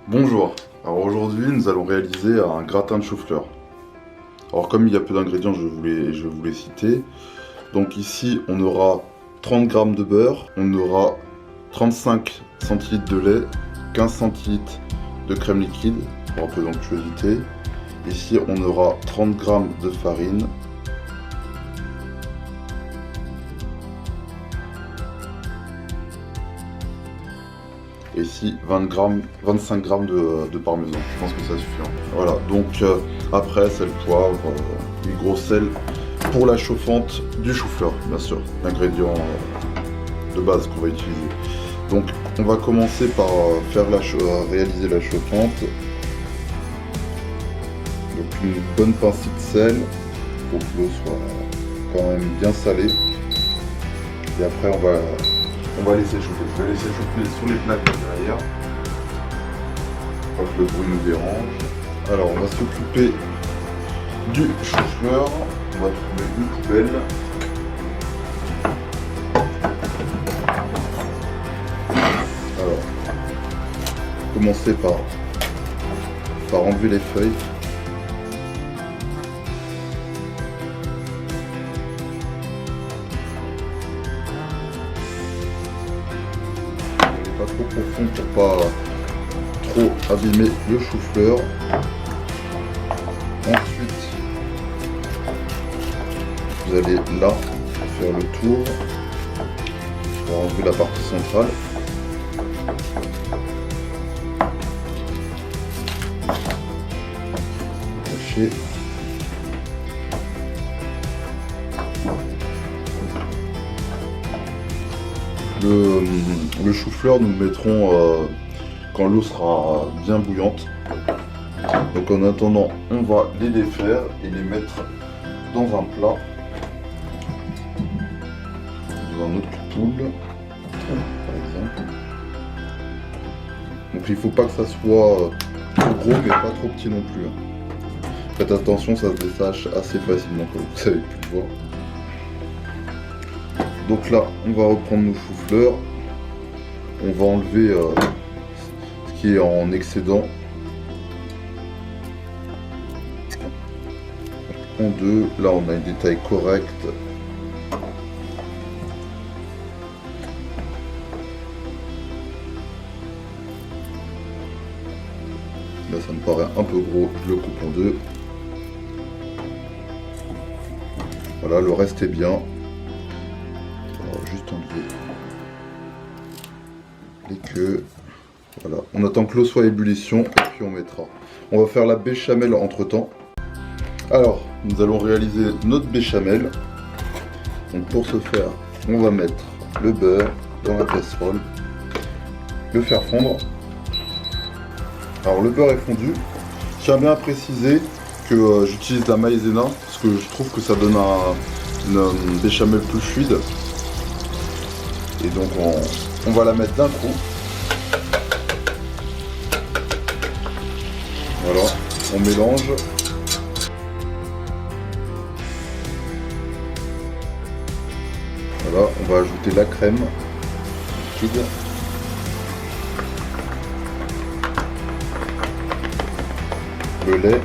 Bonjour, alors aujourd'hui nous allons réaliser un gratin de chou-fleur. Alors comme il y a peu d'ingrédients, je vais vous les citer. Donc ici on aura 30 g de beurre, on aura 35 centilitres de lait, 15 centilitres de crème liquide pour un peu d'onctuosité. Ici on aura 30 g de farine. Et ici 25 g de parmesan, je pense que ça suffit. Voilà, donc après sel, poivre, du gros sel pour la chauffante du chou-fleur, bien sûr, l'ingrédient de base qu'on va utiliser. Donc on va commencer par réaliser la chauffante. Donc une bonne pincée de sel pour que l'eau soit quand même bien salée. Et après on va laisser chauffer. Je vais laisser chauffer sur les plaques derrière. Pas que le bruit nous dérange. Alors on va s'occuper du chou-fleur. On va trouver une poubelle. Alors, commencer par enlever les feuilles. Pas trop profond pour pas trop abîmer le chou-fleur. Ensuite, vous allez là faire le tour pour enlever la partie centrale. Attacher. Le chou-fleur, nous le mettrons quand l'eau sera bien bouillante. Donc en attendant, on va les défaire et les mettre dans un plat, dans un autre poule, par exemple. Donc il faut pas que ça soit trop gros, mais pas trop petit non plus. Faites attention, ça se dessache assez facilement, comme vous avez pu le voir. Donc là, on va reprendre nos chou-fleurs. On va enlever ce qui est en excédent. En deux, là on a une taille correcte. Là ça me paraît un peu gros, je le coupe en deux. Voilà, le reste est bien. On va juste enlever les queues. Voilà, on attend que l'eau soit à ébullition et puis on mettra. On va faire la béchamel entre temps. Alors, nous allons réaliser notre béchamel. Donc pour ce faire, on va mettre le beurre dans la casserole, le faire fondre. Alors le beurre est fondu. Je tiens bien à préciser que j'utilise la maïzena parce que je trouve que ça donne une béchamel plus fluide. Et donc on va la mettre d'un coup. Voilà, on mélange. Voilà, on va ajouter la crème liquide. Le lait.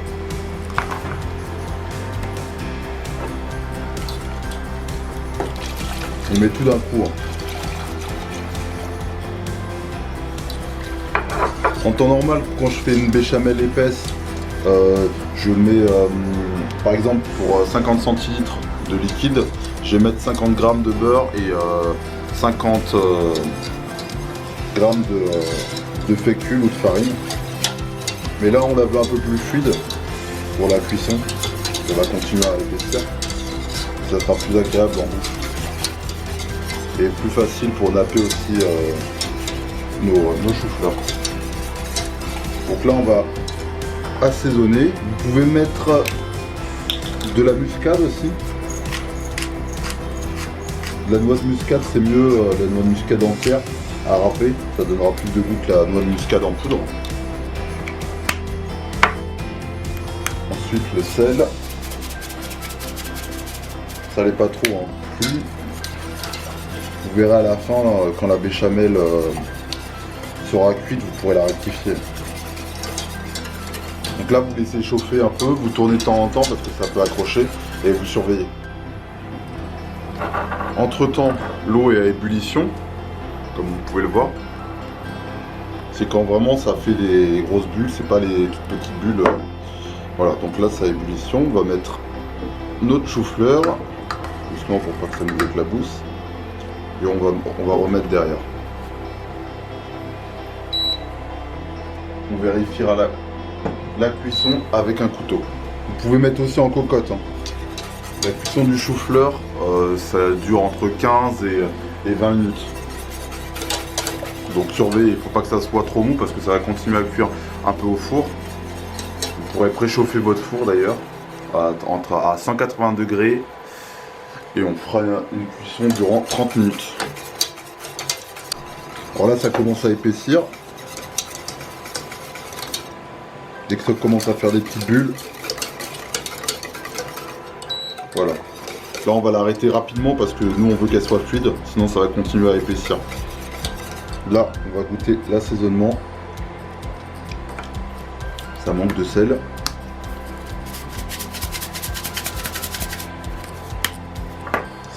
On met tout d'un coup. En temps normal, quand je fais une béchamel épaisse, je mets par exemple pour 50 centilitres de liquide, je vais mettre 50 g de beurre et 50 g de fécule ou de farine. Mais là on la veut un peu plus fluide pour la cuisson. On va continuer à épaissir. Ça sera plus agréable en bouche. Et plus facile pour napper aussi nos chou-fleurs. Donc là on va assaisonner. Vous pouvez mettre de la muscade aussi. La noix de muscade c'est mieux, la noix de muscade entière à râper, ça donnera plus de goût que la noix de muscade en poudre. Ensuite le sel. Salez pas trop hein, plus. Vous verrez à la fin, quand la béchamel sera cuite, vous pourrez la rectifier. Donc là, vous laissez chauffer un peu, vous tournez de temps en temps parce que ça peut accrocher et vous surveillez. Entre temps, l'eau est à ébullition, comme vous pouvez le voir. C'est quand vraiment ça fait des grosses bulles, c'est pas les toutes petites bulles. Voilà, donc là c'est à ébullition. On va mettre notre chou-fleur, justement pour pas que ça nous éclabousse. Et on va remettre derrière. On vérifiera la cuisson avec un couteau. Vous pouvez mettre aussi en cocotte. Hein. La cuisson du chou-fleur, ça dure entre 15 et 20 minutes. Donc surveillez, il ne faut pas que ça soit trop mou parce que ça va continuer à cuire un peu au four. Vous pourrez préchauffer votre four d'ailleurs à 180 degrés et on fera une cuisson durant 30 minutes. Alors là ça commence à épaissir. Dès que ça commence à faire des petites bulles, voilà. Là on va l'arrêter rapidement parce que nous on veut qu'elle soit fluide, sinon ça va continuer à épaissir. Là on va goûter l'assaisonnement. Ça manque de sel.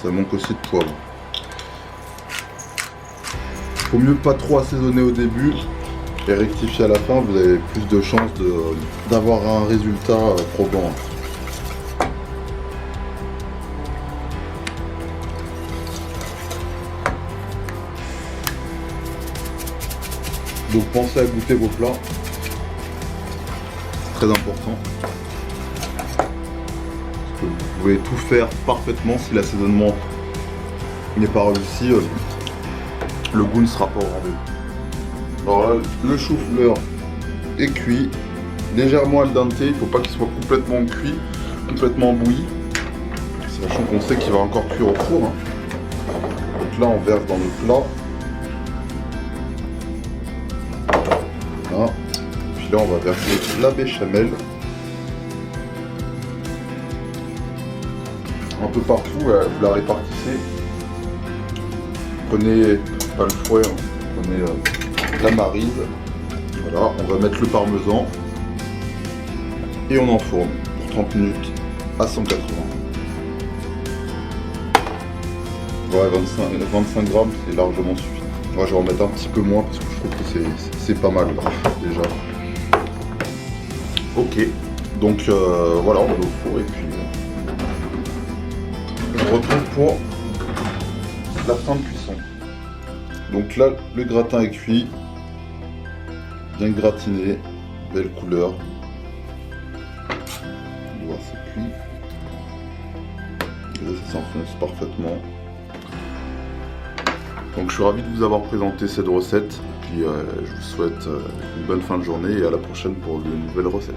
Ça manque aussi de poivre. Faut mieux pas trop assaisonner au début et rectifier à la fin, vous avez plus de chances d'avoir un résultat probant. Donc pensez à goûter vos plats, c'est très important. Parce que vous pouvez tout faire parfaitement si l'assaisonnement n'est pas réussi, le goût ne sera pas au rendez-vous. Alors là, le chou-fleur est cuit, légèrement al dente, il ne faut pas qu'il soit complètement cuit, complètement bouilli, sachant qu'on sait qu'il va encore cuire au four. Hein. Donc là on verse dans le plat. Voilà. Puis là on va verser la béchamel. Un peu partout, vous la répartissez. Prenez pas le fouet, hein. Prenez la maryse. Voilà, on va mettre le parmesan et on enfourne pour 30 minutes à 180. Ouais, 25 grammes, c'est largement suffisant. Moi, je vais en mettre un petit peu moins parce que je trouve que c'est pas mal déjà. Ok, donc voilà, on met au four et puis on se retrouve pour la fin de cuisson. Donc là, le gratin est cuit, bien gratiné, belle couleur. On va voir, c'est cuit. Et là, ça s'enfonce parfaitement. Donc je suis ravi de vous avoir présenté cette recette. Puis je vous souhaite une bonne fin de journée et à la prochaine pour de nouvelles recettes.